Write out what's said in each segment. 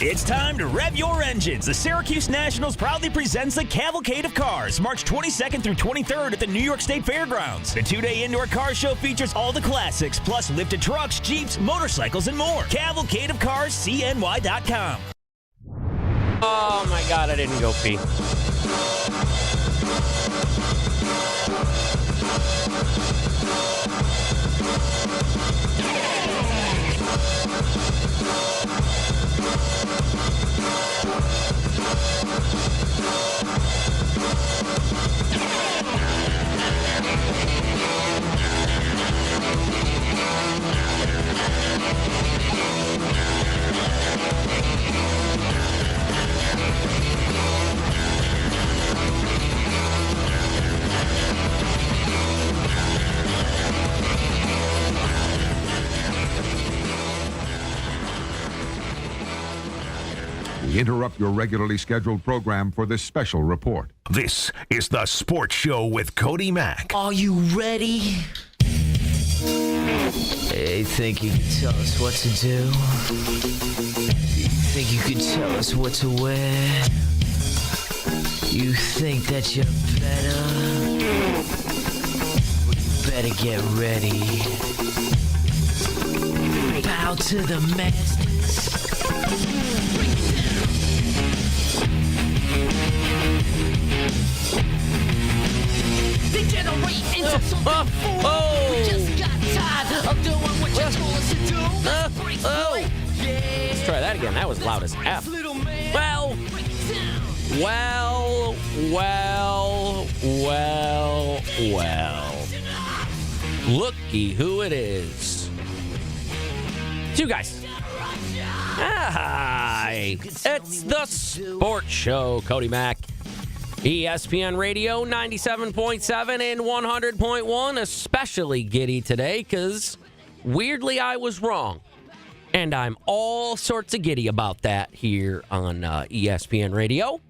It's time to rev your engines. The Syracuse Nationals proudly presents the Cavalcade of Cars, March 22nd through 23rd at the New York State Fairgrounds. The two-day indoor car show features all the classics, plus lifted trucks, Jeeps, motorcycles, and more. Cavalcade of Cars, CNY.com. Oh, my God, I didn't go pee. We interrupt your regularly scheduled program for this special report. This is the Sports Show with Cody Mack. Are you ready? Hey, think you can tell us what to do? You think you can tell us what to wear? You think that you're better? Well, you better get ready. Bow to the masters. Degenerate into something fool. Just got tired of doing what you told us to do. Let's try that again. That was loud as F. Well. Looky who it is. It's you guys. Hi. It's the Sports Show. Cody Mack. ESPN Radio 97.7 and 100.1. Especially giddy today because weirdly I was wrong. And I'm all sorts of giddy about that here on ESPN Radio.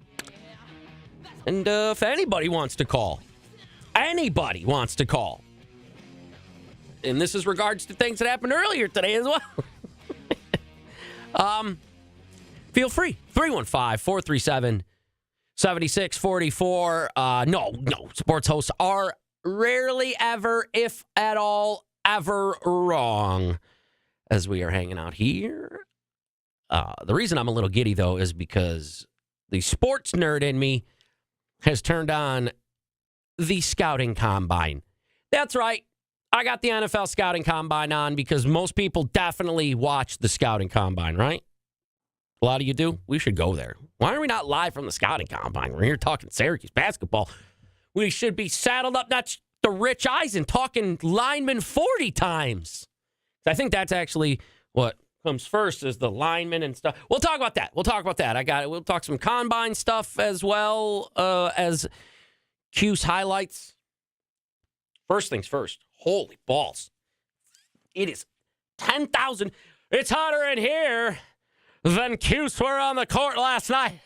And if anybody wants to call, and this is regards to things that happened earlier today as well. Feel free. 315-437-7644. No. Sports hosts are rarely ever, if at all, ever wrong as we are hanging out here. The reason I'm a little giddy, though, is because the sports nerd in me has turned on the scouting combine. That's right. I got the NFL scouting combine on because most people definitely watch the scouting combine, right? A lot of you do. We should go there. Why are we not live from the scouting combine? We're here talking Syracuse basketball. We should be saddled up, not the Rich Eisen, talking linemen 40 times. I think that's actually what comes first is the linemen and stuff. We'll talk about that. I got it. We'll talk some combine stuff as well as Q's highlights. First things first. Holy balls. It is 10,000. It's hotter in here than Q's were on the court last night.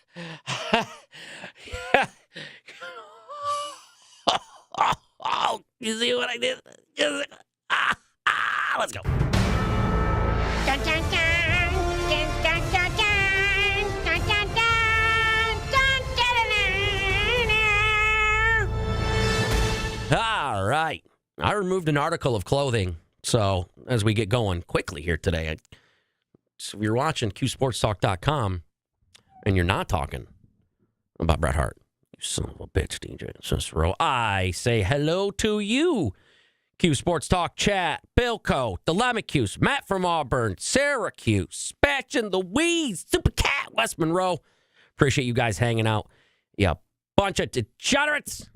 Oh, you see what I did? Let's go. Dun, dun, dun. Dun, dun, dun, dun. Dun, dun, dun. Dun, dun, dun, dun. All right. I removed an article of clothing. So as we get going quickly here today, so if you're watching QSportsTalk.com and you're not talking about Bret Hart, you son of a bitch, DJ Cicero, I say hello to you. Q Sports Talk chat, Bilko, Delemacuse, Matt from Auburn, Syracuse, Spatchin' the Weeds, Super Cat, West Monroe. Appreciate you guys hanging out. Yeah, bunch of degenerates.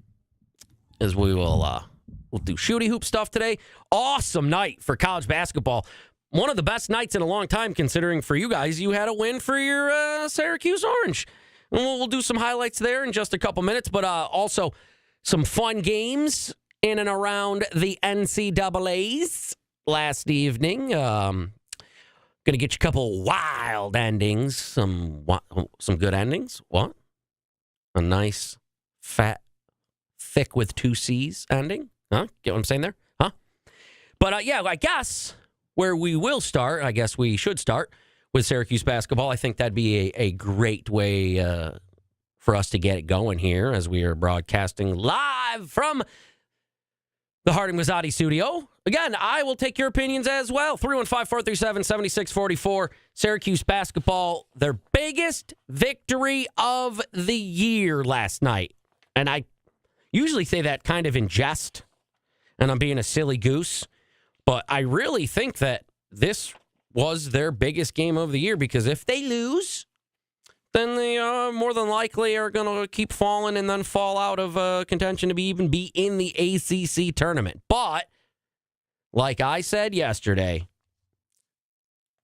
As we will we'll do shooty hoop stuff today. Awesome night for college basketball. One of the best nights in a long time, considering for you guys, you had a win for your Syracuse Orange. And we'll do some highlights there in just a couple minutes, but also some fun games in and around the NCAAs last evening. Going to get you a couple wild endings, some good endings. What? A nice, fat, thick with 2 C's ending. Huh? Get what I'm saying there? Huh? But, yeah, I guess where we will start, I guess we should start with Syracuse basketball. I think that'd be a great way for us to get it going here as we are broadcasting live from the Harding Mazzotti studio. Again, I will take your opinions as well. 315-437-7644. Syracuse basketball, their biggest victory of the year last night. And I usually say that kind of in jest, and I'm being a silly goose. But I really think that this was their biggest game of the year, because if they lose, then they more than likely are going to keep falling and then fall out of contention to even be in the ACC tournament. But like I said yesterday,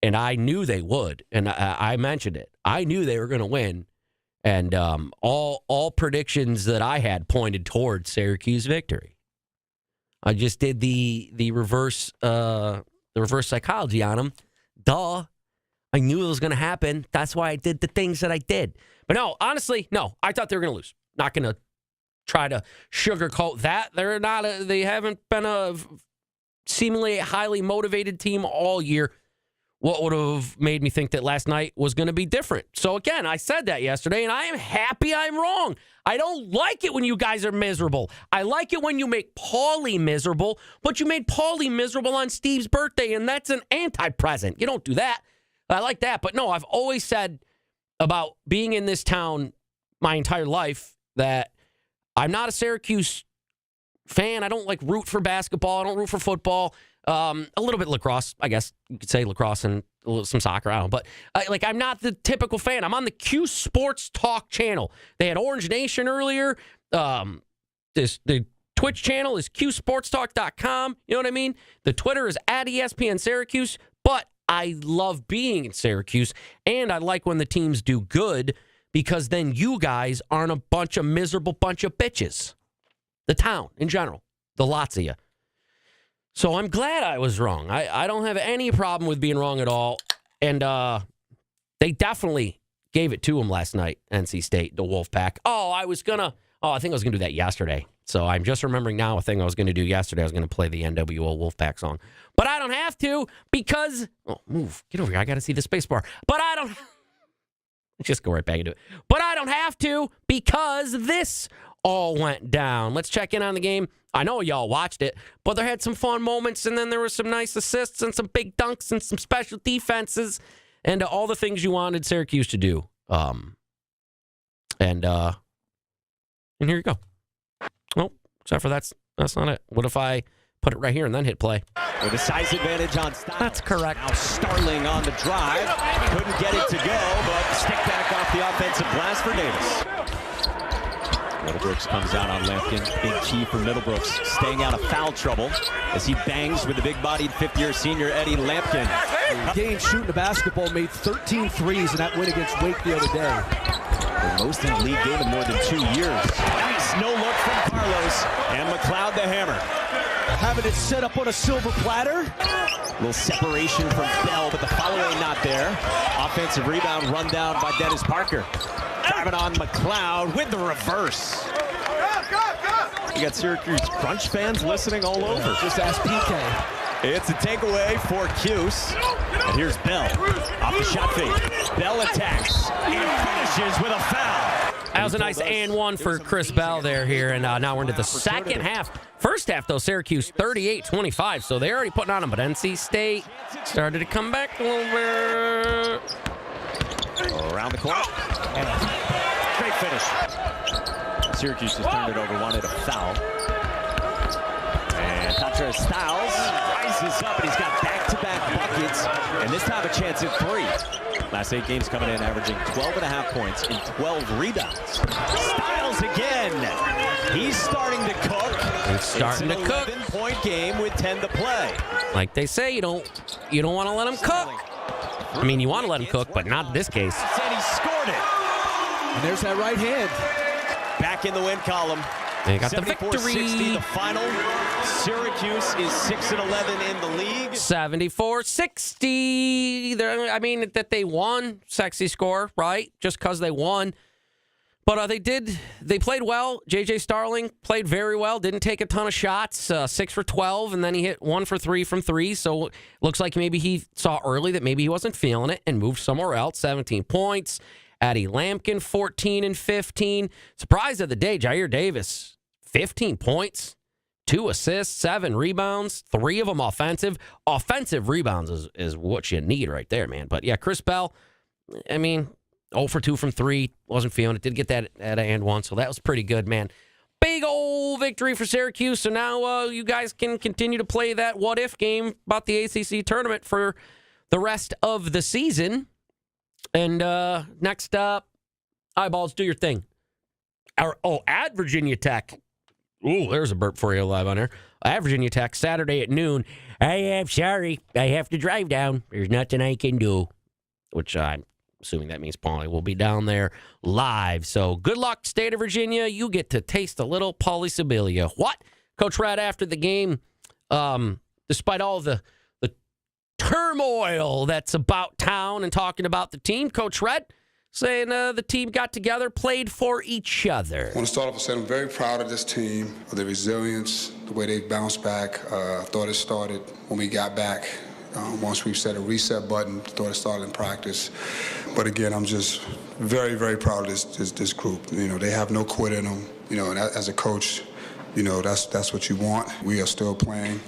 and I knew they would, and I mentioned it, I knew they were going to win, and all predictions that I had pointed towards Syracuse victory. I just did the reverse psychology on them. Duh. I knew it was going to happen. That's why I did the things that I did. But no, honestly, no. I thought they were going to lose. Not going to try to sugarcoat that. They haven't been a seemingly highly motivated team all year. What would have made me think that last night was going to be different? So again, I said that yesterday, and I am happy I'm wrong. I don't like it when you guys are miserable. I like it when you make Paulie miserable, but you made Paulie miserable on Steve's birthday, and that's an anti-present. You don't do that. I like that. But no, I've always said about being in this town my entire life that I'm not a Syracuse fan. I don't root for basketball. I don't root for football. A little bit lacrosse, I guess you could say lacrosse and some soccer. I don't know. But I'm not the typical fan. I'm on the Q Sports Talk channel. They had Orange Nation earlier. The Twitch channel is QSportsTalk.com. You know what I mean? The Twitter is @ESPN Syracuse. But I love being in Syracuse, and I like when the teams do good, because then you guys aren't a bunch of miserable bunch of bitches. The town in general, the lots of you. So I'm glad I was wrong. I don't have any problem with being wrong at all. And they definitely gave it to them last night, NC State, the Wolfpack. I think I was going to do that yesterday. So I'm just remembering now a thing I was going to do yesterday. I was going to play the NWO Wolfpack song. But I don't have to because... move. Get over here. I got to see the space bar. But I don't... Just go right back into it. But I don't have to because this all went down. Let's check in on the game. I know y'all watched it, but there had some fun moments, and then there were some nice assists and some big dunks and some special defenses and all the things you wanted Syracuse to do. And here you go. Oh, except for that's not it. What if I put it right here and then hit play? With a size advantage on Styles. That's correct. Now Starling on the drive. Couldn't get it to go, but stick back off the offensive glass for Davis. Middlebrooks comes out on Lampkin. Big key for Middlebrooks, staying out of foul trouble as he bangs with the big-bodied fifth-year senior Eddie Lampkin. Game shooting the basketball, made 13 threes in that win against Wake the other day. The most in the league game in more than 2 years. Nice no look from Carlos, and McLeod the hammer. Having it set up on a silver platter. A little separation from Bell, but the following not there. Offensive rebound run down by Dennis Parker. Driving on McLeod with the reverse. You got Syracuse Crunch fans listening all over. Just ask PK. It's a takeaway for Cuse. And here's Bell. Off the shot fake. Bell attacks and finishes with a foul. That was a nice and one for Chris Bell here. And now we're into the second half. First half, though, Syracuse 38-25. So they're already putting on them. But NC State started to come back a little bit. Around the corner. And a great finish. Syracuse has turned it over, wanted a foul. And Contra Styles rises up, and he's got back-to-back buckets, and this time a chance at 3. Last 8 games coming in, averaging 12.5 points and 12 rebounds. Styles again. He's starting to cook. He's starting to cook. 11-point game with 10 to play. Like they say, you don't want to let him cook. I mean, you want to let him cook, but not in this case. And he scored it. And there's that right hand. Back in the win column. They got the victory. 74-60, the final. Syracuse is 6-11 in the league. 74-60. I mean, that they won. Sexy score, right? Just because they won. But they played well. J.J. Starling played very well, didn't take a ton of shots, 6 for 12, and then he hit 1 for 3 from 3. So looks like maybe he saw early that maybe he wasn't feeling it and moved somewhere else. 17 points. Addie Lampkin, 14 and 15. Surprise of the day, Jair Davis, 15 points, 2 assists, 7 rebounds, 3 of them offensive. Offensive rebounds is what you need right there, man. But yeah, Chris Bell, I mean, 0 for 2 from 3. Wasn't feeling it. Did get that at and one, so that was pretty good, man. Big old victory for Syracuse. So now you guys can continue to play that what-if game about the ACC tournament for the rest of the season. And next up, Eyeballs, do your thing. At Virginia Tech. Ooh, there's a burp for you live on there. At Virginia Tech, Saturday at noon. I am sorry. I have to drive down. There's nothing I can do. Which I'm assuming that means Paulie will be down there live. So good luck, state of Virginia. You get to taste a little Paulie Sibilia. What? Coach Red, after the game, despite all the turmoil that's about town and talking about the team, Coach Red saying the team got together, played for each other. I want to start off with saying I'm very proud of this team, of their resilience, the way they bounced back. I thought it started when we got back. Once we've set a reset button, thought it started in practice. But again, I'm just very, very proud of this group. You know, they have no quit in them. You know, and as a coach, you know, that's what you want. We are still playing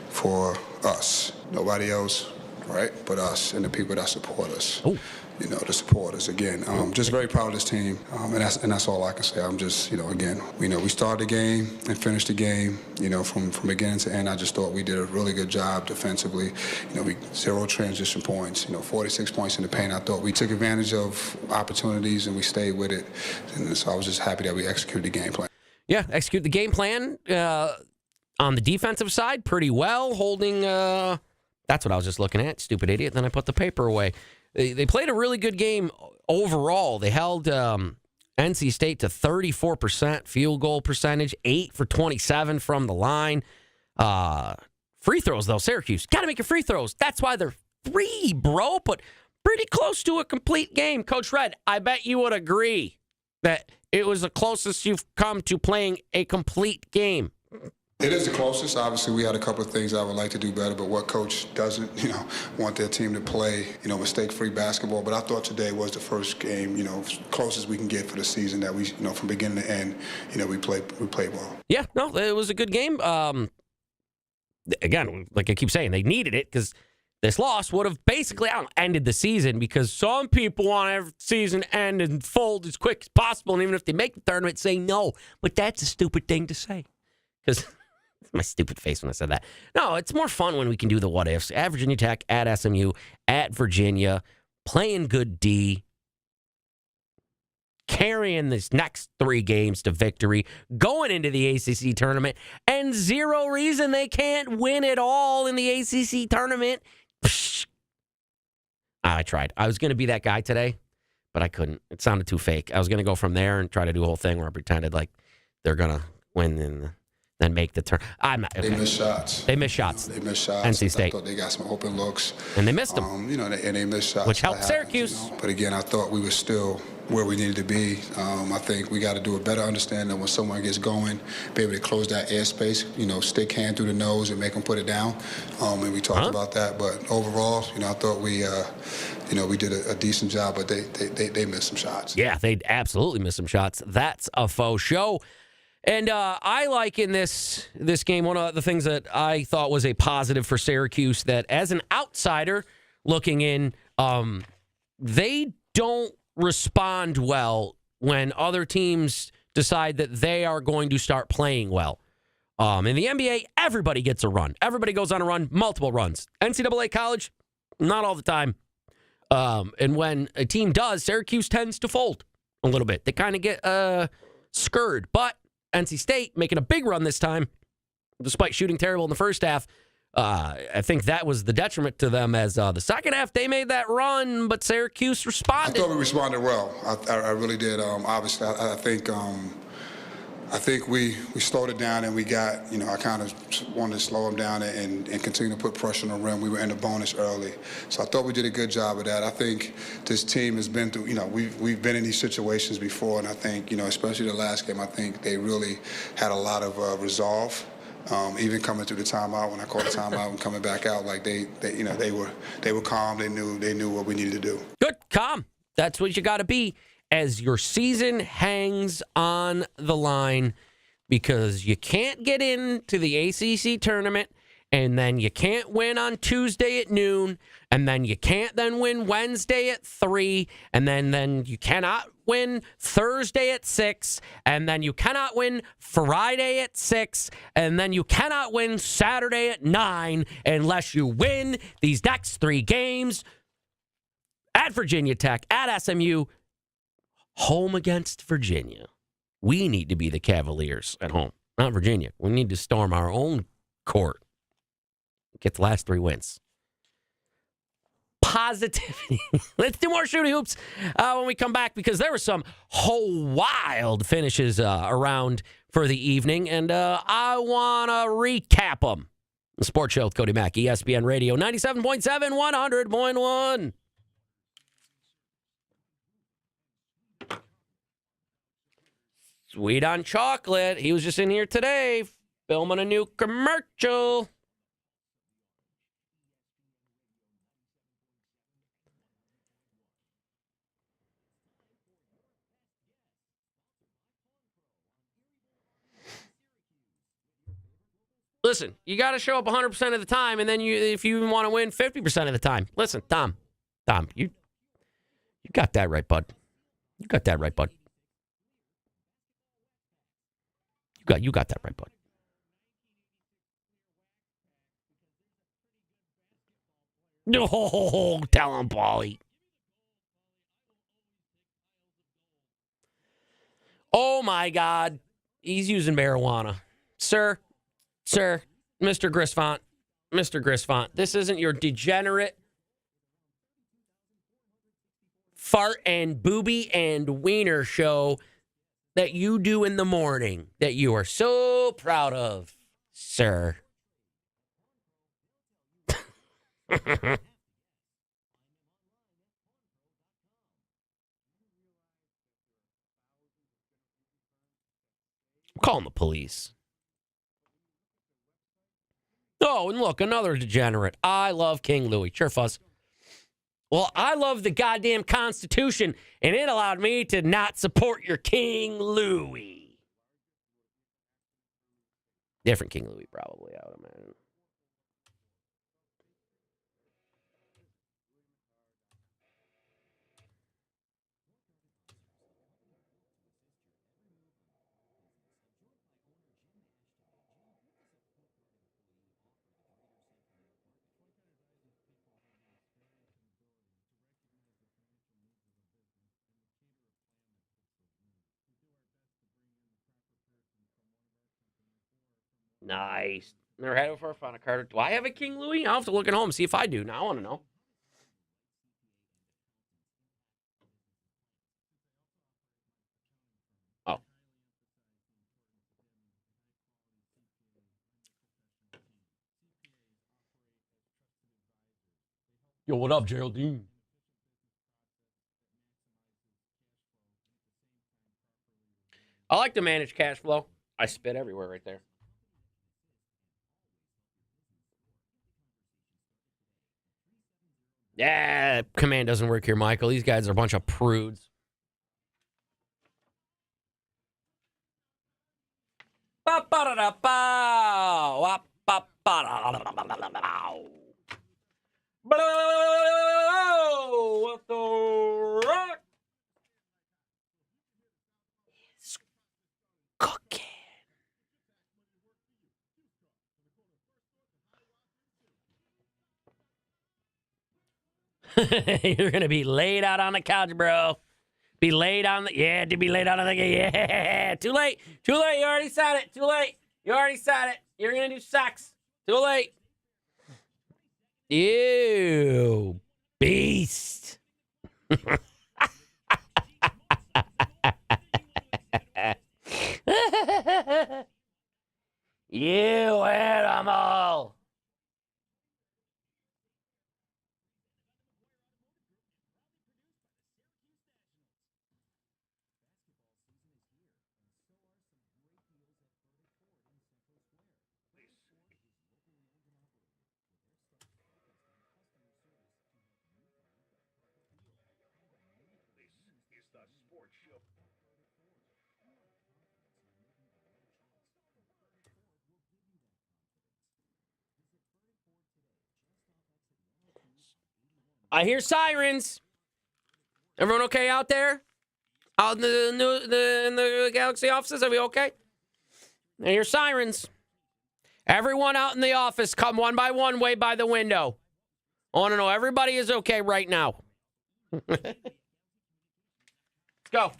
for us. Nobody else, right, but us and the people that support us. Ooh. You know, the supporters. Again, just very proud of this team, and that's all I can say. I'm just, you know, again, we started the game and finished the game, you know, from beginning to end. I just thought we did a really good job defensively. You know, we 0 transition points, you know, 46 points in the paint. I thought we took advantage of opportunities and we stayed with it, and so I was just happy that we executed the game plan. Yeah, execute the game plan on the defensive side pretty well, holding, that's what I was just looking at, stupid idiot, then I put the paper away. They played a really good game overall. They held NC State to 34% field goal percentage, 8 for 27 from the line. Free throws, though, Syracuse. Got to make your free throws. That's why they're 3, bro, but pretty close to a complete game. Coach Red, I bet you would agree that it was the closest you've come to playing a complete game. It is the closest. Obviously, we had a couple of things I would like to do better, but what coach doesn't, you know, want their team to play, you know, mistake-free basketball. But I thought today was the first game, you know, closest we can get for the season that we, you know, from beginning to end, you know, we played well. Yeah, no, it was a good game. Again, like I keep saying, they needed it because this loss would have basically ended the season, because some people want every season end and fold as quick as possible, and even if they make the tournament, say no. But that's a stupid thing to say, because my stupid face when I said that. No, it's more fun when we can do the what-ifs. At Virginia Tech, at SMU, at Virginia, playing good D, carrying these next 3 games to victory, going into the ACC tournament, and 0 reason they can't win it all in the ACC tournament. Psh. I tried. I was going to be that guy today, but I couldn't. It sounded too fake. I was going to go from there and try to do a whole thing where I pretended like they're going to win and then make the turn. I'm not. Okay. They missed shots. They missed shots. NC State. I thought they got some open looks. And they missed them. You know, and they missed shots. Which helped Syracuse. You know? But again, I thought we were still where we needed to be. I think we got to do a better understanding when someone gets going, be able to close that airspace, you know, stick hand through the nose and make them put it down. And we talked about that. But overall, you know, I thought we, you know, we did a decent job, but they missed some shots. Yeah, they absolutely missed some shots. That's a faux show. And I like in this game, one of the things that I thought was a positive for Syracuse, that as an outsider looking in, they don't respond well when other teams decide that they are going to start playing well. In the NBA, everybody gets a run. Everybody goes on a run, multiple runs. NCAA college, not all the time. And when a team does, Syracuse tends to fold a little bit. They kind of get scurred. But NC State making a big run this time, despite shooting terrible in the first half. I think that was the detriment to them, as the second half they made that run, but Syracuse responded. I thought we responded well. I really did. Obviously, I think I think we slowed it down and we got, I kind of wanted to slow them down and continue to put pressure on the rim. We were in the bonus early. So I thought we did a good job of that. I think this team has been through, we've been in these situations before, and I think, especially the last game, I think they really had a lot of resolve. Even coming through the timeout, when I called the timeout and coming back out, like they were calm. They knew what we needed to do. Good, calm. That's what you got to be as your season hangs on the line, because you can't get into the ACC tournament, and then you can't win on Tuesday at noon, and then you can't then win Wednesday at 3, and then you cannot win Thursday at 6, and then you cannot win Friday at 6, and then you cannot win Saturday at 9 unless you win these next 3 games at Virginia Tech, at SMU, home against Virginia. We need to be the Cavaliers at home, not Virginia. We need to storm our own court. Get the last 3 wins. Positivity. Let's do more shooting hoops when we come back, because there were some whole wild finishes around for the evening, and I want to recap them. The Sports Show with Cody Mack, ESPN Radio, 97.7, 100.1. Sweet on Chocolate. He was just in here today filming a new commercial. Listen, you got to show up 100% of the time, and then if you want to win 50% of the time. Listen, Tom, you got that right, bud. You got that right, bud. You got that right, bud. No, tell him, Paulie. Oh, my God. He's using marijuana. Sir, Mr. Grisfont, this isn't your degenerate fart and booby and wiener show that you do in the morning that you are so proud of, sir. I'm calling the police. Oh, and look, another degenerate. I love King Louis. Sure, fuzz. Well, I love the goddamn Constitution, and it allowed me to not support your King Louis. Different King Louis, probably, I would imagine. Nice. Never had it before. Found a card. Do I have a King Louis? I'll have to look at home and see if I do. Now I want to know. Oh. Yo, what up, Geraldine? I like to manage cash flow. I spit everywhere right there. Yeah, command doesn't work here, Michael. These guys are a bunch of prudes. What the rock is cooking? You're going to be laid out on the couch, bro. Be laid on the... Yeah, to be laid out on the... Yeah. Too late. You already said it. Too late. You already said it. You're going to do sex. Too late. Ew. Beast. I hear sirens. Everyone okay out there? Out in the Galaxy offices? Are we okay? I hear sirens. Everyone out in the office, come one by one, way by the window. I want to know everybody is okay right now. Let's go.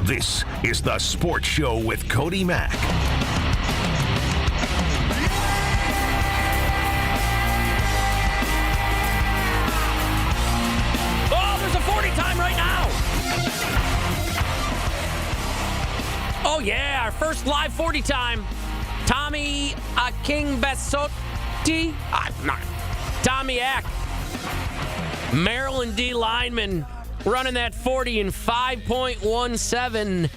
This is The Sports Show with Cody Mack. Oh, there's a 40 time right now. Oh, yeah, our first live 40 time. Tommy King Besotti. Tommy Ack. Maryland D lineman running that 40 in 5.17.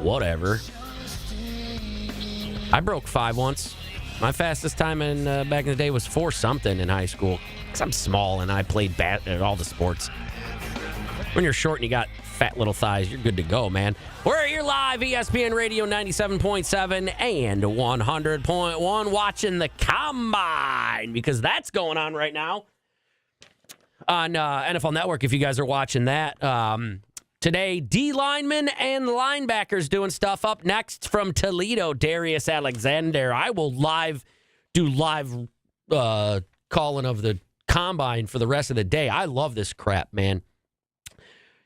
Whatever. I broke 5 once. My fastest time in back in the day was 4 something in high school. Because I'm small and I played at all the sports. When you're short and you got fat little thighs, you're good to go, man. We're here live, ESPN Radio 97.7 and 100.1, watching the Combine, because that's going on right now on NFL Network, if you guys are watching that. Today, D linemen and linebackers doing stuff. Up next from Toledo, Darius Alexander. I will do live calling of the Combine for the rest of the day. I love this crap, man.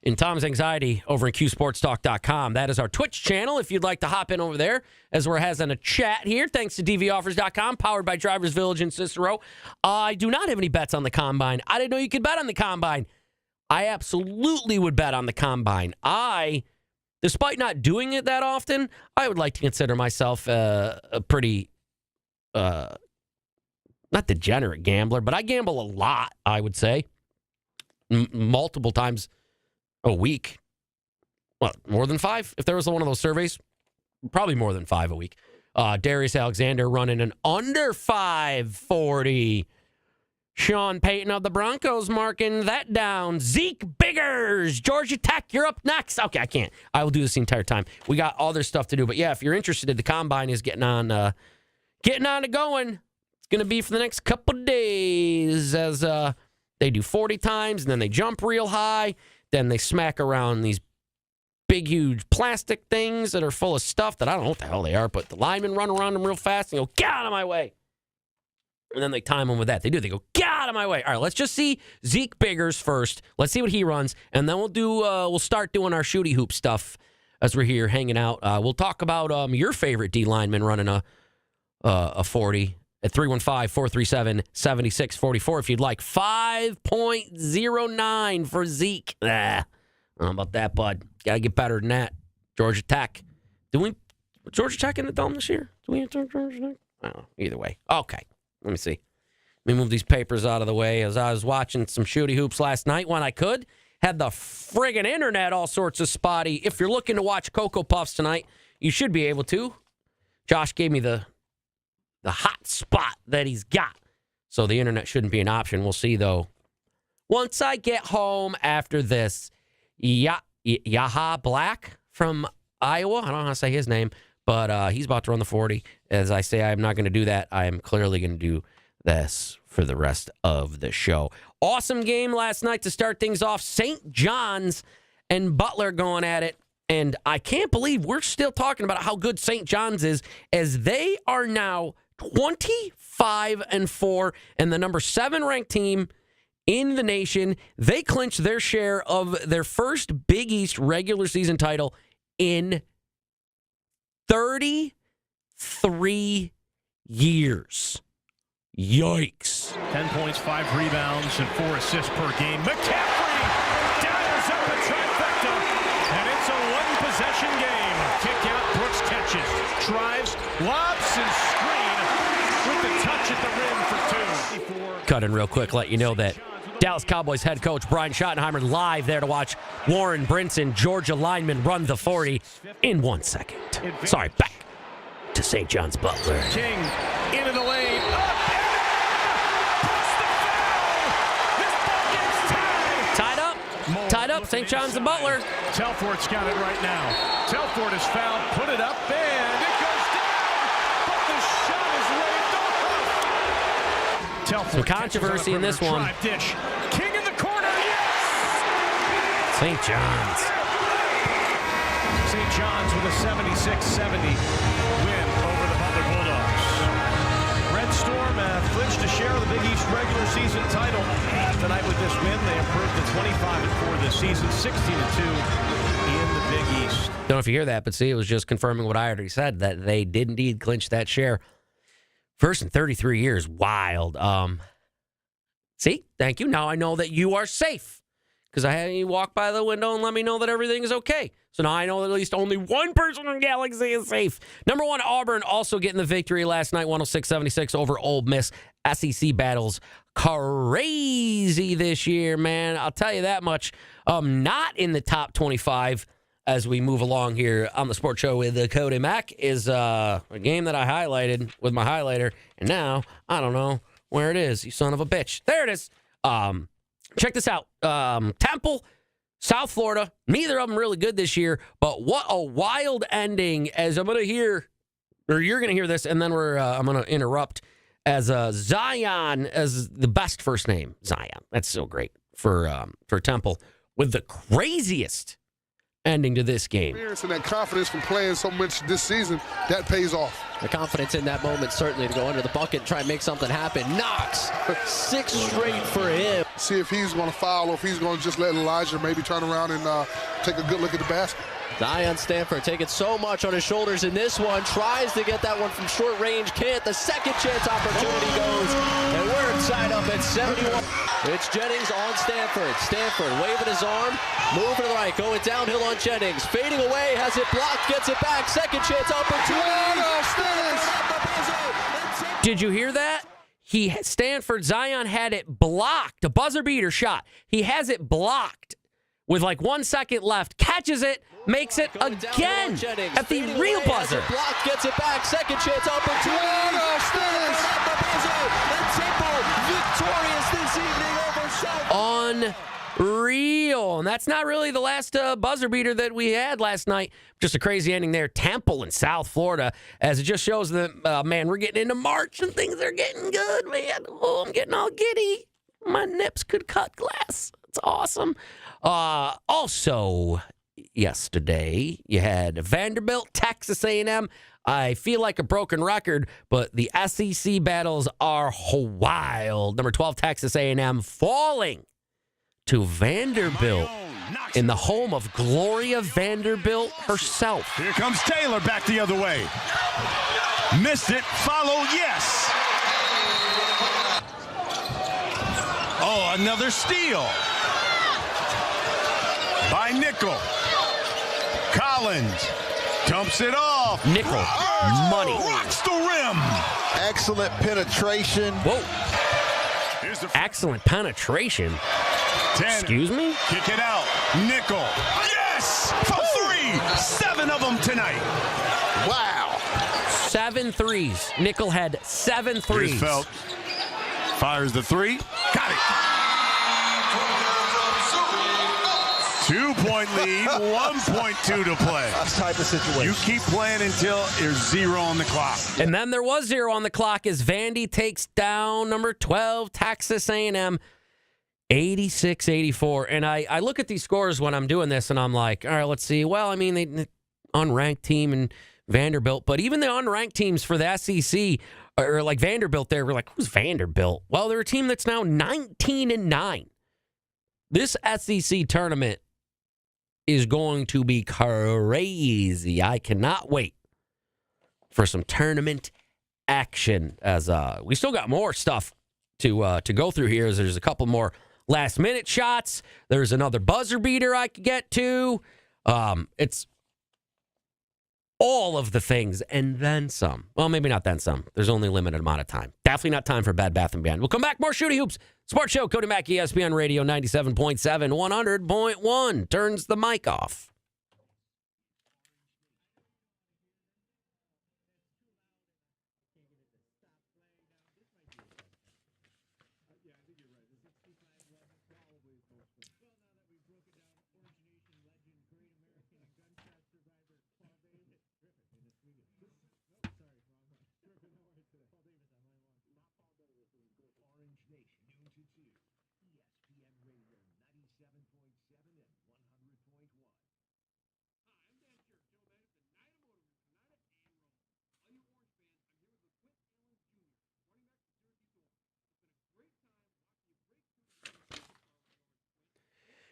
In Tom's Anxiety over at QSportsTalk.com. That is our Twitch channel if you'd like to hop in over there as we're having a chat here. Thanks to DVOffers.com, powered by Drivers Village in Cicero. I do not have any bets on the Combine. I didn't know you could bet on the Combine. I absolutely would bet on the Combine. Despite not doing it that often, I would like to consider myself a pretty, not degenerate gambler, but I gamble a lot, I would say. Multiple times a week. What, more than 5? If there was one of those surveys, probably more than 5 a week. Darius Alexander running an under 540. Sean Payton of the Broncos marking that down. Zeke Biggers, Georgia Tech, you're up next. Okay, I can't. I will do this the entire time. We got all this stuff to do. But yeah, if you're interested, the Combine is getting on to going. It's going to be for the next couple of days as they do 40 times, and then they jump real high. Then they smack around these big, huge plastic things that are full of stuff that I don't know what the hell they are, but the linemen run around them real fast and go, get out of my way. And then they time them with that. They go, get out of my way. All right, let's just see Zeke Biggers first. Let's see what he runs, and then we'll start doing our shooty hoop stuff as we're here hanging out. We'll talk about your favorite D lineman running a 40 at 315-437-7644 if you'd like. 5.09 for Zeke. I don't know about that, bud. Got to get better than that. Georgia Tech. Georgia Tech in the Dome this year? Do we enter Georgia Tech? I don't know. Either way. Okay. Let me see. Let me move these papers out of the way as I was watching some shooty hoops last night when I could. Had the friggin' internet all sorts of spotty. If you're looking to watch Cocoa Puffs tonight, you should be able to. Josh gave me the hot spot that he's got. So the internet shouldn't be an option. We'll see, though. Once I get home after this, Yaha Black from Iowa. I don't know how to say his name, but he's about to run the 40. As I say, I'm not going to do that. I am clearly going to do this for the rest of the show. Awesome game last night to start things off. St. John's and Butler going at it. And I can't believe we're still talking about how good St. John's is, as they are now 25-4 and the number 7 ranked team in the nation. They clinched their share of their first Big East regular season title in 33 years. Yikes. 10 points, 5 rebounds, and 4 assists per game. McCaffrey dials up a trifecta, and it's a one-possession game. Kick out, Brooks catches, drives, lobs, and screen with the touch Touch at the rim for 2. Cut in real quick, let you know that Dallas Cowboys head coach Brian Schottenheimer live there to watch Warren Brinson, Georgia lineman, run the 40 in 1 second. Sorry, back to St. John's Butler. King into the lane. Tied up, St. John's and Butler. Telfort's got it right now. Telfort is fouled, put it up, and it goes down, but the shot is waved off. Telfort some controversy in this one. Dish. King in the corner, yes! St. John's. St. John's with a 76-70 win over the Butler Bulldogs. Red Storm clinched a share of the Big East regular season title. Tonight with this win, they improved to 25-4 this season, 16-2 in the Big East. Don't know if you hear that, but see, it was just confirming what I already said, that they did indeed clinch that share. First in 33 years. Wild. See, thank you. Now I know that you are safe because I had you walk by the window and let me know that everything is okay. So now I know that at least only one person in Galaxy is safe. Number 1, Auburn also getting the victory last night, 106-76 over Ole Miss. SEC battles crazy this year, man. I'll tell you that much. Not in the top 25 as we move along here on the sports show with Cody Mack is a game that I highlighted with my highlighter, and now I don't know where it is. You son of a bitch. There it is. Check this out. Temple, South Florida. Neither of them really good this year, but what a wild ending! As I'm gonna hear, or you're gonna hear this, and then I'm gonna interrupt. As Zion, as the best first name, Zion. That's so great for Temple with the craziest ending to this game. And that confidence from playing so much this season, that pays off. The confidence in that moment, certainly, to go under the bucket and try and make something happen. Knox, 6 straight for him. See if he's going to foul or if he's going to just let Elijah maybe turn around and take a good look at the basket. Zion Stanford taking so much on his shoulders in this one. Tries to get that one from short range. Can't. The second chance opportunity goes. And we're tied up at 71. It's Jennings on Stanford. Stanford waving his arm. Moving to the right. Going downhill on Jennings. Fading away. Has it blocked. Gets it back. Second chance opportunity. Did you hear that? Zion had it blocked. A buzzer beater shot. He has it blocked with like 1 second left. Catches it. Makes it again at the real buzzer. Blocked, gets it back. Second chance opportunity. Victorious this evening over South. Unreal. And that's not really the last buzzer beater that we had last night. Just a crazy ending there. Temple in South Florida, as it just shows that, man, we're getting into March and things are getting good, man. Oh, I'm getting all giddy. My nips could cut glass. It's awesome. Also, yesterday, you had Vanderbilt, Texas A&M. I feel like a broken record, but the SEC battles are wild. Number 12, Texas A&M falling to Vanderbilt in the home of Gloria Vanderbilt herself. Here comes Taylor back the other way. Missed it. Follow, yes. Oh, another steal by Nickel. Collins dumps it off. Nickel, money. Rocks the rim. Excellent penetration. Whoa. Excellent penetration. 10. Excuse me? Kick it out. Nickel. Yes! From 3. 7 of them tonight. Wow. 7 threes. Nickel had 7 threes. Here's Felt. Fires the 3. Got it. 2-point lead, 1.2 to play. This type of situation. You keep playing until there's 0 on the clock. And then there was 0 on the clock as Vandy takes down number 12, Texas A&M, 86-84. And I look at these scores when I'm doing this, and I'm like, all right, let's see. Well, I mean, they unranked team and Vanderbilt, but even the unranked teams for the SEC, or like Vanderbilt there, we're like, who's Vanderbilt? Well, they're a team that's now 19-9. This SEC tournament is going to be crazy. I cannot wait for some tournament action, as we still got more stuff to go through here. As there's a couple more last minute shots. There's another buzzer beater I could get to. It's all of the things and then some. Well, maybe not then some. There's only a limited amount of time. Definitely not time for Bed Bath & Beyond. We'll come back. More Shooty Hoops. Sports Show. Cody Mack, ESPN Radio 97.7, 100.1. Turns the mic off.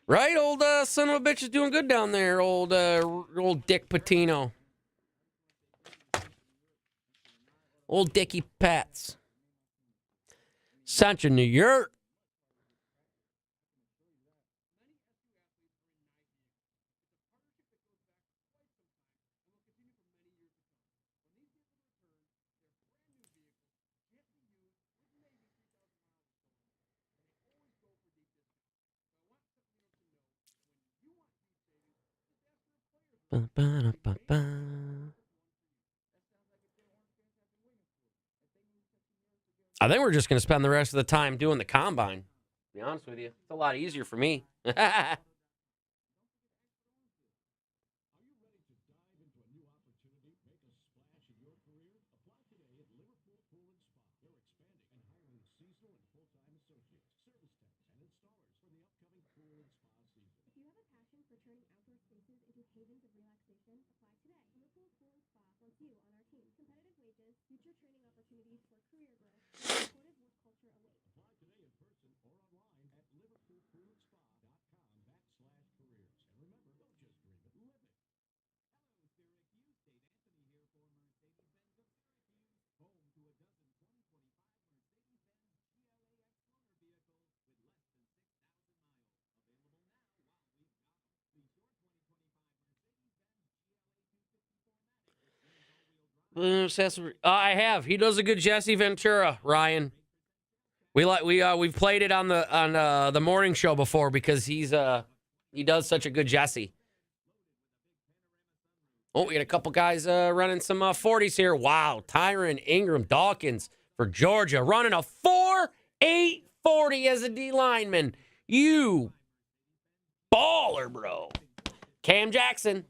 Right, old son of a bitch is doing good down there, old Dick Patino. Old Dickie Pats. Central New York. I think we're just going to spend the rest of the time doing the combine. To be honest with you, it's a lot easier for me. I have. He does a good Jesse Ventura, Ryan. We've played it on the morning show before because he does such a good Jesse. Oh, we got a couple guys running some 40s here. Wow, Tyron Ingram Dawkins for Georgia running a 4.8 40 as a D lineman. You baller, bro. Cam Jackson.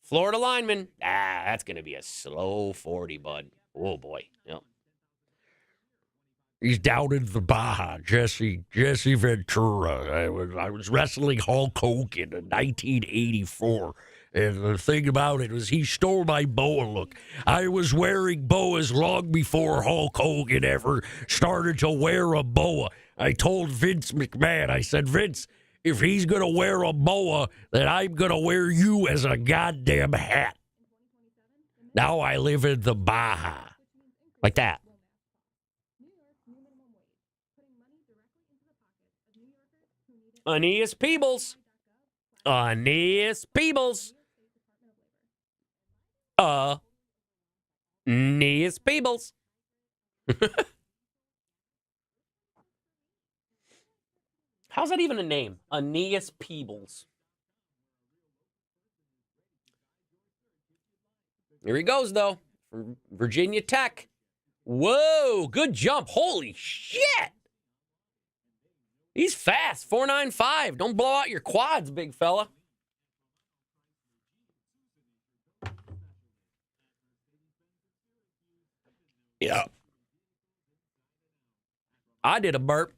Florida lineman. That's going to be a slow 40, bud. Oh, boy. Yep. He's down in the Baja, Jesse Ventura. I was wrestling Hulk Hogan in 1984. And the thing about it was he stole my boa look. I was wearing boas long before Hulk Hogan ever started to wear a boa. I told Vince McMahon, I said, Vince, if he's going to wear a boa, then I'm going to wear you as a goddamn hat. Now I live in the Baja. Like that. Aeneas Peebles. Aeneas Peebles. Aeneas Peebles. How's that even a name? Aeneas Peebles. Here he goes, though, from Virginia Tech. Whoa, good jump. Holy shit. He's fast. 4.95. Don't blow out your quads, big fella. Yeah. I did a burp.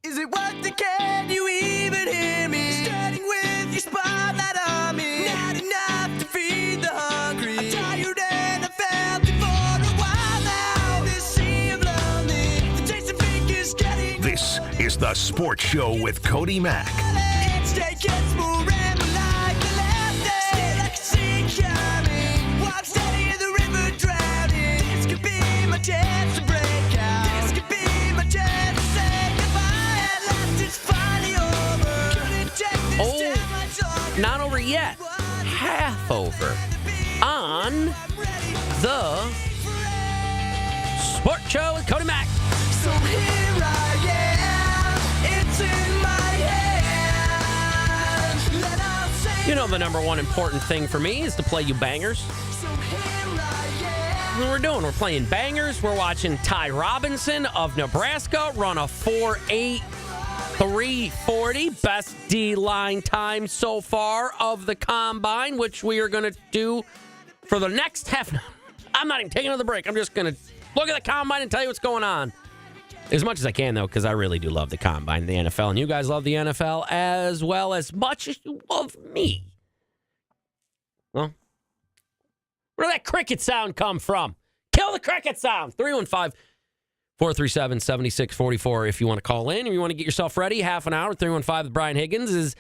Is it worth it? Can you even hear me? Starting with your spotlight on me. Not enough to feed the hungry. is The Sports Show with Cody Mack. Not over yet. Half over on the Sports Show with Cody Mack. So here I am, it's in my hand. Let us say You know the number one important thing for me is to play you bangers. That's what we're doing. We're playing bangers. We're watching Ty Robinson of Nebraska run a 4.8 340, best D-line time so far of the combine, which we are going to do for the next half. I'm not even taking another break. I'm just going to look at the combine and tell you what's going on. As much as I can, though, because I really do love the combine and the NFL, and you guys love the NFL as well as much as you love me. Well, where did that cricket sound come from? Kill the cricket sound. 315-437-7644 if you want to call in or you want to get yourself ready. Half an hour. 315 with Brian Higgins is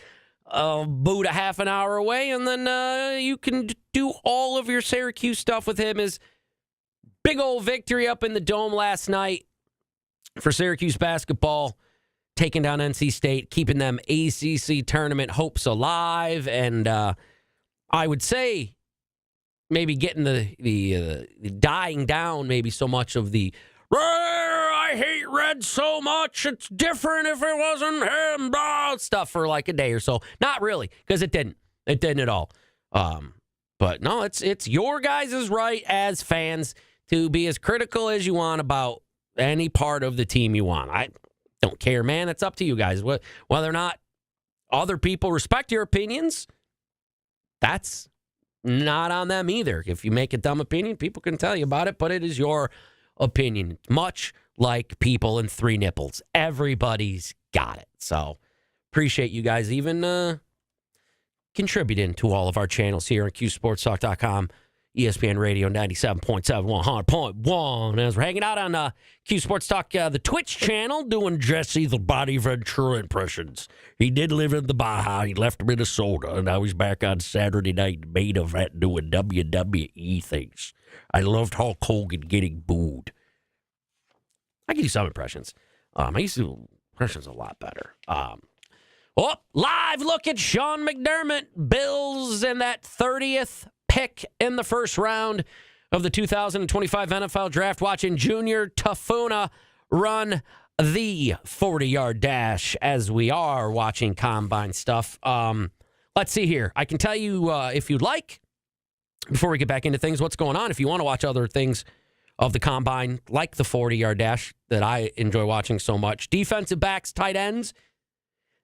about a half an hour away. And then you can do all of your Syracuse stuff with him. His big old victory up in the Dome last night for Syracuse basketball, taking down NC State, keeping them ACC tournament hopes alive. And I would say maybe getting the dying down maybe so much of the I hate Red so much, it's different if it wasn't him, blah, stuff for like a day or so. Not really, because it didn't. It didn't at all. But no, it's your guys' right as fans to be as critical as you want about any part of the team you want. I don't care, man. It's up to you guys. Whether or not other people respect your opinions, that's not on them either. If you make a dumb opinion, people can tell you about it, but it is your opinion. Much like people in Three Nipples. Everybody's got it. So appreciate you guys even contributing to all of our channels here on QSportsTalk.com, ESPN Radio 97.7, 100.1. As we're hanging out on Q Sports Talk, the Twitch channel, doing Jesse the Body Ventura impressions. He did live in the Baja. He left Minnesota, and now he's back on Saturday Night Main Event doing WWE things. I loved Hulk Hogan getting booed. I can do some impressions. I used to do impressions a lot better. Live look at Sean McDermott. Bills in that 30th pick in the first round of the 2025 NFL Draft. Watching Junior Tafuna run the 40-yard dash as we are watching combine stuff. Let's see here. I can tell you if you'd like, before we get back into things, what's going on. If you want to watch other things of the combine, like the 40-yard dash that I enjoy watching so much. Defensive backs, tight ends,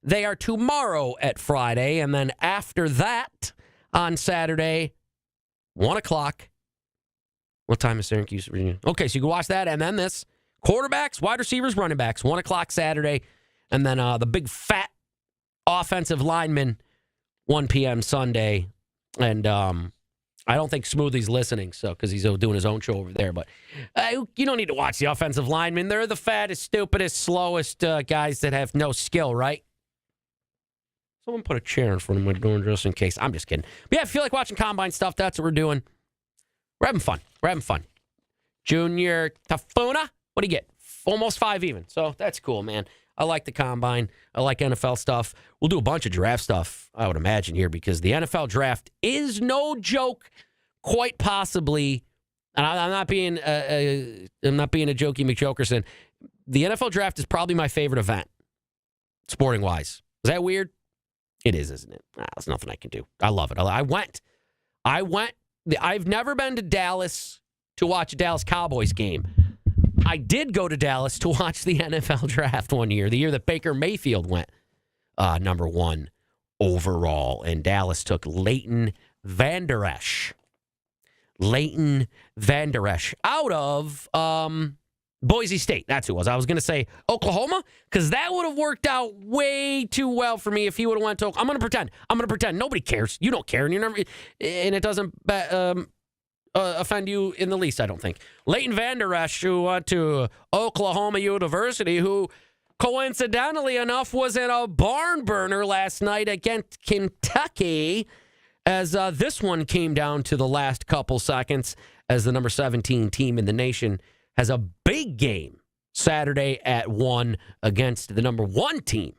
they are tomorrow at Friday. And then after that, on Saturday, 1 o'clock. What time is Syracuse? Okay, so you can watch that. And then this, quarterbacks, wide receivers, running backs, 1 o'clock Saturday. And then the big fat offensive lineman, 1 p.m. Sunday. And I don't think Smoothie's listening, so because he's doing his own show over there. But you don't need to watch the offensive linemen. They're the fattest, stupidest, slowest guys that have no skill, right? Someone put a chair in front of my door just in case. I'm just kidding. But yeah, if you feel like watching combine stuff, that's what we're doing. We're having fun. Junior Tafuna, what do you get? Almost 5 even. So that's cool, man. I like the combine. I like NFL stuff. We'll do a bunch of draft stuff, I would imagine, here, because the NFL draft is no joke, quite possibly. And I'm not being a jokey McJokerson. The NFL draft is probably my favorite event, sporting-wise. Is that weird? It is, isn't it? There's nothing I can do. I love it. I went. I've never been to Dallas to watch a Dallas Cowboys game. I did go to Dallas to watch the NFL draft one year, the year that Baker Mayfield went number 1 overall, and Dallas took Leighton Vander Esch. Out of Boise State. That's who it was. I was going to say Oklahoma, because that would have worked out way too well for me if he would have went to Oklahoma. I'm going to pretend. Nobody cares. You don't care, and it doesn't offend you in the least, I don't think. Leighton Vander Esch, who went to Oklahoma University, who coincidentally enough, was in a barn burner last night against Kentucky, as this one came down to the last couple seconds, as the number 17 team in the nation has a big game Saturday at 1 against the number 1 team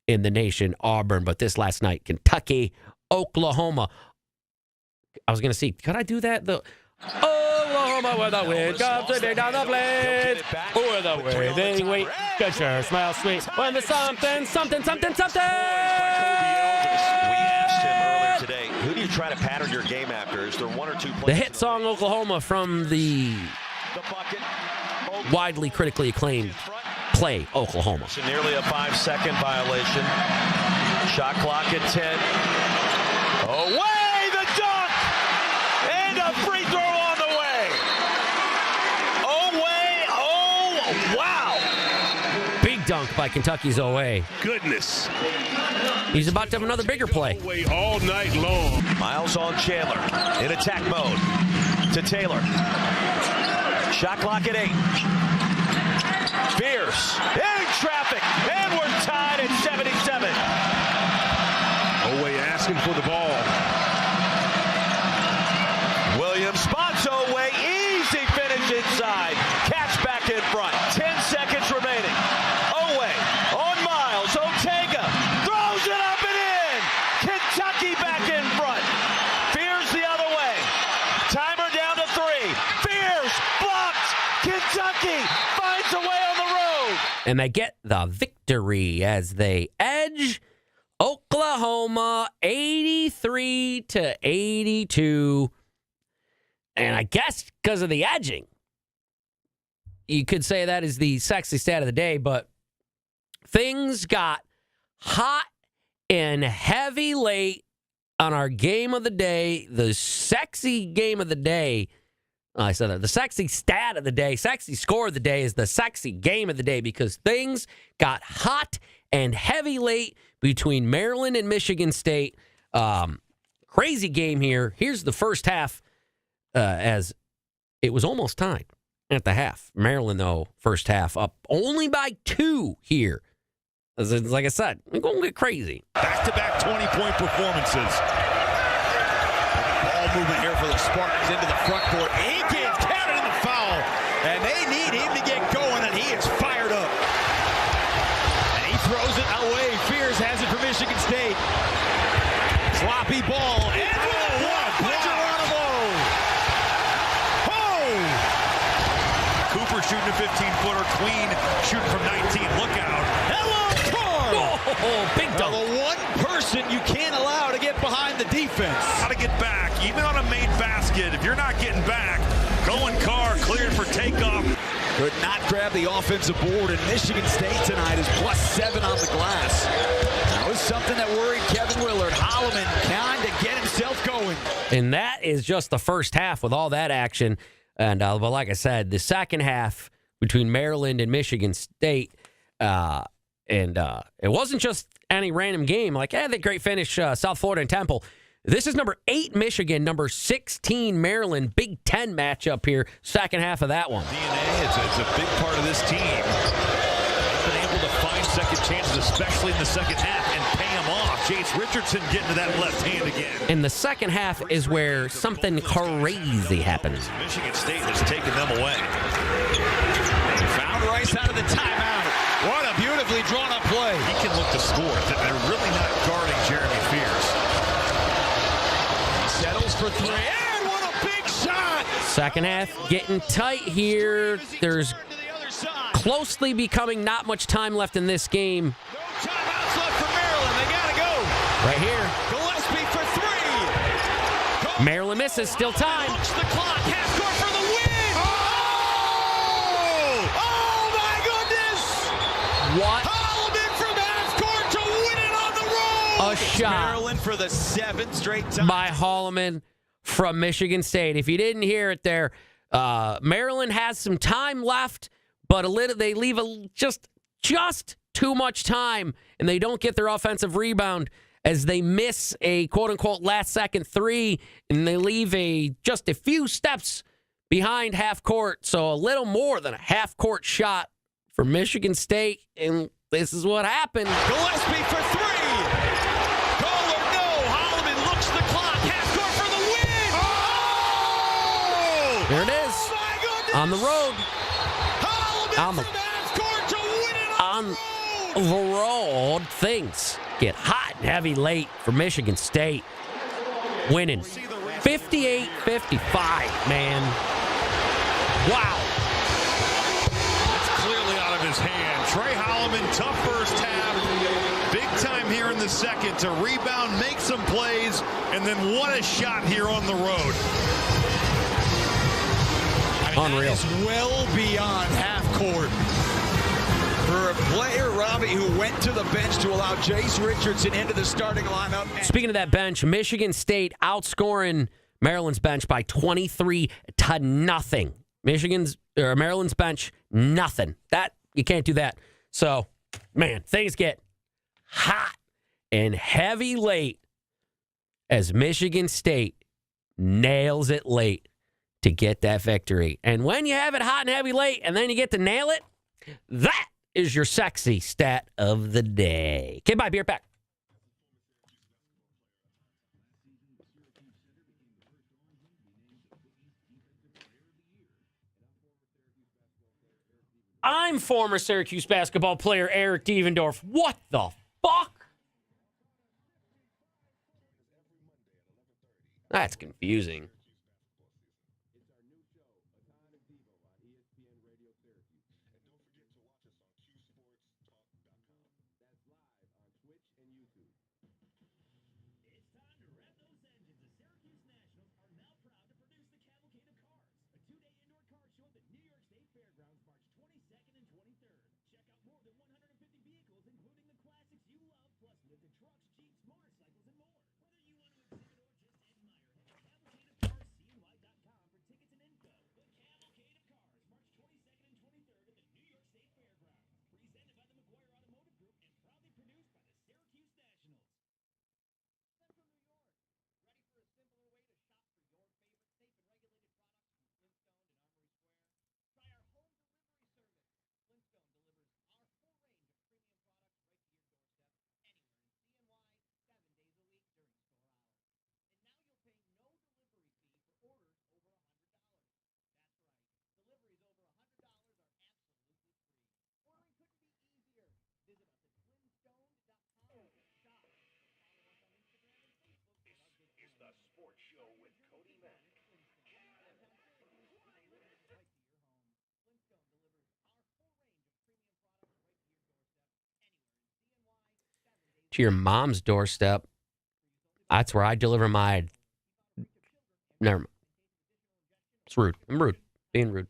in the nation, Auburn. But this last night, Kentucky, Oklahoma. I was going to see, could I do that? Oklahoma with a wind comes sitting down the blade. With a waving wheat, good sure smells sweet. When the something. We asked him earlier today, who do you try to pattern your game after? Is there one or two plays? The hit song Oklahoma from the widely critically acclaimed play Oklahoma. So nearly a 5-second violation. Shot clock at 10. Away the dunk! And a free throw on the way. Away, oh, wow. Big dunk by Kentucky's OA. Goodness. He's about to have another bigger play. All night long. Miles on Chandler in attack mode to Taylor. Shot clock at 8. Fierce in traffic, and we're tied at 77. Oweh asking for the ball. Williams spots Oweh, easy finish inside. Catch back in front. 10 seconds remaining. Oweh on Miles. Ortega throws it up and in. Kentucky back in front. Fears the other way. Timer down to 3. Fears blocked. Kentucky finds a way on the road. And they get the victory as they edge Oklahoma 83-82. And I guess because of the edging, you could say that is the sexy stat of the day, but things got hot and heavy late on our game of the day, the sexy game of the day. I said that. The sexy stat of the day, sexy score of the day is the sexy game of the day because things got hot and heavy late between Maryland and Michigan State. Crazy game here. Here's the first half as it was almost tied at the half. Maryland, though, first half up only by 2 here. Like I said, we're going to get crazy. Back-to-back 20-point performances. Ball movement here for the Spartans into the front court. Aikens counted in the foul, and they need him to get going, and he is fired up. And he throws it away. Fears has it for Michigan State. Sloppy ball. And what by Geronimo. Cooper shooting a 15-footer. Queen shooting from 19. Look out. Hello, Carl. Oh, big dunk. The one person you can't allow to get behind the defense. How to get back, even on a made basket. If you're not getting back, going Carr cleared for takeoff. Could not grab the offensive board, and Michigan State tonight is +7 on the glass. That was something that worried Kevin Willard. Holloman trying to get himself going. And that is just the first half with all that action. And but like I said, the second half between Maryland and Michigan State, and it wasn't just any random game. Like, the great finish, South Florida and Temple. This is number 8 Michigan, number 16 Maryland. Big Ten matchup here. Second half of that one. DNA is a big part of this team. Been able to find second chances, especially in the second half, and pay them off. Chase Richardson getting to that left hand again. And the second half is where something crazy happens. Michigan State has taken them away. Found Rice out of the timeout. What a beautifully drawn up play. He can look to score. They're really not guarding Jeremy Fears. He settles for 3. And what a big shot. Second half getting tight here. There's closely becoming not much time left in this game. No timeouts left for Maryland. They got to go. Right here. Gillespie for 3. Maryland misses. Still time. Punch the clock. Half court for the win. Oh my goodness. What? Holloman from half court to win it on the road. A shot. Maryland for the 7th straight time. By Holloman from Michigan State. If you didn't hear it there, Maryland has some time left, but they leave just too much time, and they don't get their offensive rebound as they miss a quote-unquote last-second 3, and they leave just a few steps behind half court. So a little more than a half-court shot for Michigan State, and This is what happened. Gillespie for three. Goal or no. Holloman looks the clock. Half court for the win. Oh! There it is. On the road. On the, on the road. Things get hot and heavy late for Michigan State. Winning 58-55, man. Wow. That's clearly out of his hand. Trey Holloman, tough first half. Big time here in the second to rebound, make some plays, and then what a shot here on the road. Unreal. That is well beyond half court. For a player, Robbie, who went to the bench to allow Jace Richardson into the starting lineup. Speaking of that bench, Michigan State outscoring Maryland's bench by 23-0. Maryland's bench, nothing. That you can't do that. So, man, things get hot and heavy late as Michigan State nails it late to get that victory. And when you have it hot and heavy late and then you get to nail it, that is your sexy stat of the day. Okay, bye. Be right back. I'm former Syracuse basketball player Eric Devendorf. What the fuck? That's confusing. To your mom's doorstep. That's where I deliver my... Never mind. It's rude. I'm rude. Being rude.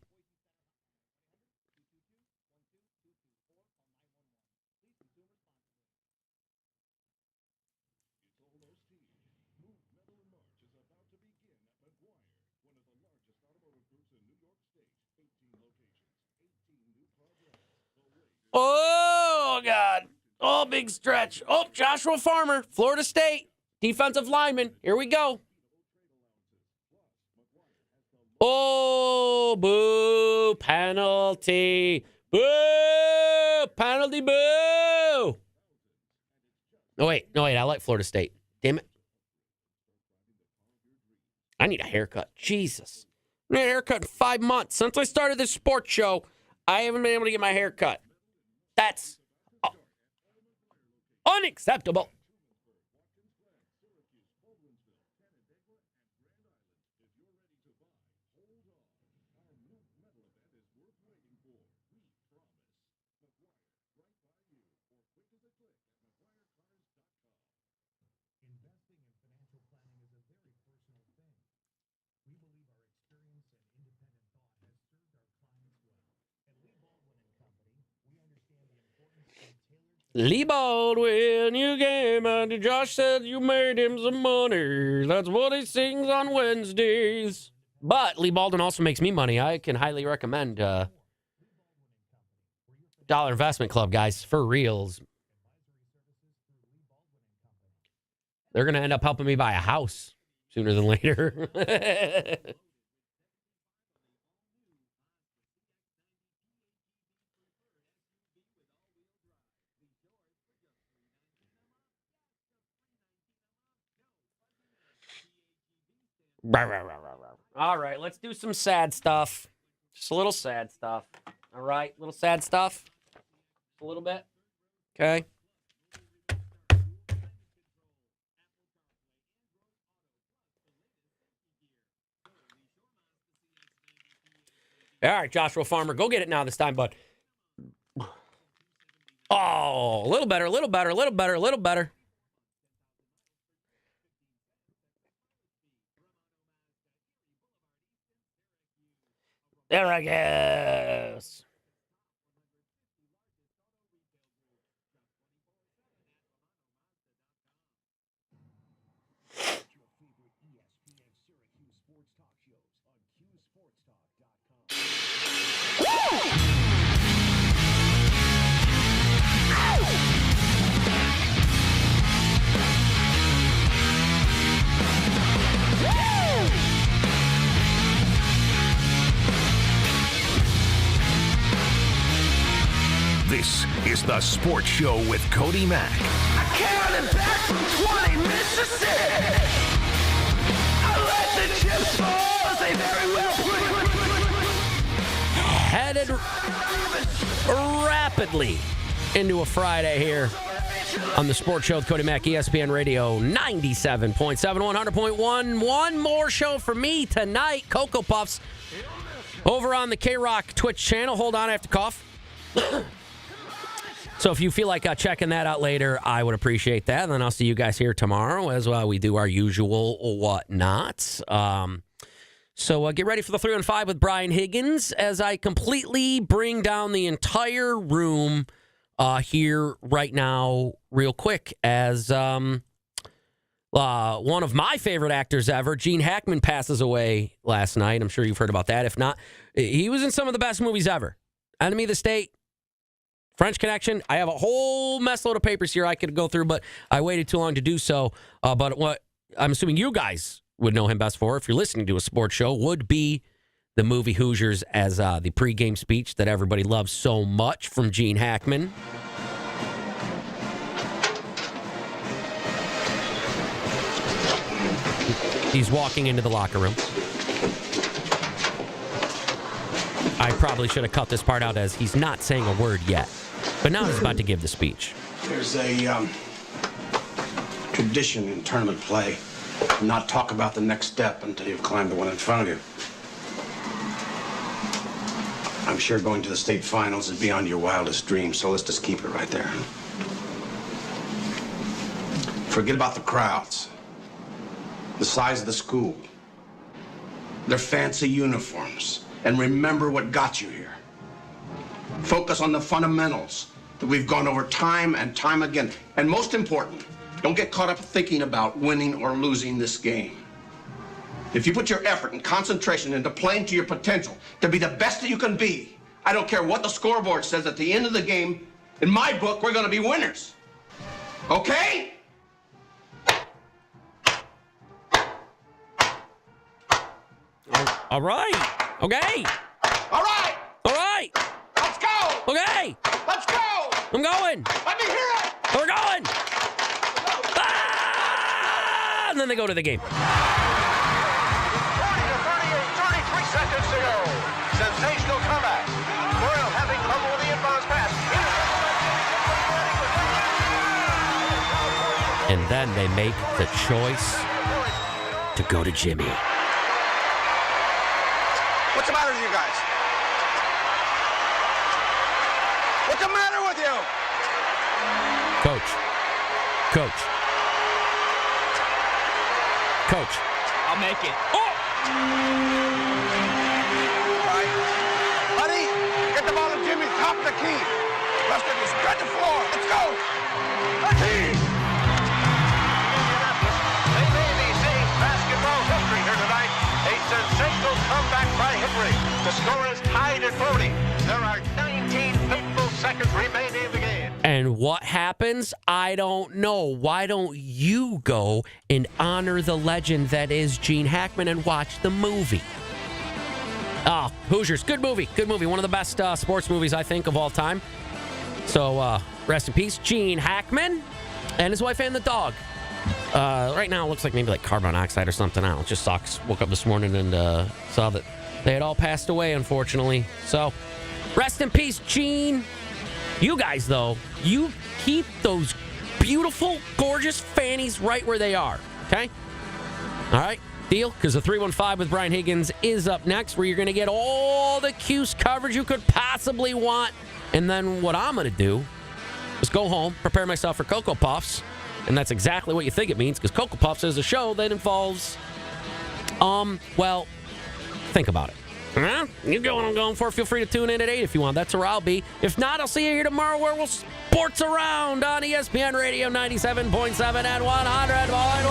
Oh, God. Oh, big stretch. Oh, Joshua Farmer, Florida State, defensive lineman. Here we go. Oh, boo, penalty. Boo, penalty, boo. No, wait, I like Florida State. Damn it. I need a haircut. Jesus. I need a haircut in 5 months. Since I started this sports show, I haven't been able to get my hair cut. That's unacceptable. Lee Baldwin, you came and Josh said you made him some money. That's what he sings on Wednesdays. But Lee Baldwin also makes me money. I can highly recommend Dollar Investment Club, guys, for reals. They're going to end up helping me buy a house sooner than later. All right, let's do some sad stuff. Just a little sad stuff. All right, little sad stuff. A little bit. Okay. All right, Joshua Farmer, go get it now this time, bud. Oh, a little better, a little better, a little better, a little better. There I guess. This is the Sports Show with Cody Mack. I counted back from 20 Mississippi. I let the chips fall as they very well Headed rapidly into a Friday here on the Sports Show with Cody Mack, ESPN Radio 97.7, 100.1. One more show for me tonight. Cocoa Puffs over on the K-Rock Twitch channel. Hold on, I have to cough. So if you feel like checking that out later, I would appreciate that. And then I'll see you guys here tomorrow as we do our usual whatnots. So get ready for the 3 and 5 with Brian Higgins as I completely bring down the entire room here right now real quick as one of my favorite actors ever, Gene Hackman, passes away last night. I'm sure you've heard about that. If not, he was in some of the best movies ever. Enemy of the State, French Connection. I have a whole mess load of papers here I could go through, but I waited too long to do so. But what I'm assuming you guys would know him best for, if you're listening to a sports show, would be the movie Hoosiers as the pregame speech that everybody loves so much from Gene Hackman. He's walking into the locker room. I probably should have cut this part out as he's not saying a word yet. But now he's about to give the speech. There's a tradition in tournament play. Not talk about the next step until you've climbed the one in front of you. I'm sure going to the state finals is beyond your wildest dreams, so let's just keep it right there. Forget about the crowds, the size of the school, their fancy uniforms, and remember what got you here. Focus on the fundamentals that we've gone over time and time again. And most important, don't get caught up thinking about winning or losing this game. If you put your effort and concentration into playing to your potential, to be the best that you can be, I don't care what the scoreboard says at the end of the game, in my book, we're going to be winners. Okay? All right. Okay. All right. All right. Let's go. Okay. Let's go. I'm going. Let me hear it. We're going. Ah! And then they go to the game. 33 seconds to go. Sensational comeback. Boyle having trouble with the inbounds pass. And then they make the choice to go to Jimmy. What's the matter with you guys? What's the matter with you? Coach. I'll make it. Oh! Right. Buddy, get the ball to Jimmy, top of the key. Lester, you spread the floor. Let's go. Let's see. They may be seeing basketball history here tonight. A sensational comeback by Henry. The score is tied at 40. There are 19 fateful seconds remaining in the game. And what happens? I don't know. Why don't you go and honor the legend that is Gene Hackman and watch the movie? Oh, Hoosiers. Good movie. Good movie. One of the best sports movies, I think, of all time. So, rest in peace, Gene Hackman and his wife and the dog. Right now, it looks like maybe like carbon monoxide or something. I don't know. Just sucks. Woke up this morning and saw that they had all passed away, unfortunately. So, rest in peace, Gene. You guys, though, you keep those beautiful, gorgeous fannies right where they are, okay? All right, deal? Because the 315 with Brian Higgins is up next, where you're going to get all the Cuse coverage you could possibly want. And then what I'm going to do is go home, prepare myself for Cocoa Puffs. And that's exactly what you think it means, because Cocoa Puffs is a show that involves, well, think about it. You go what I'm going for. Feel free to tune in at 8 if you want. That's where I'll be. If not, I'll see you here tomorrow where we'll sports around on ESPN Radio 97.7 and 100.1.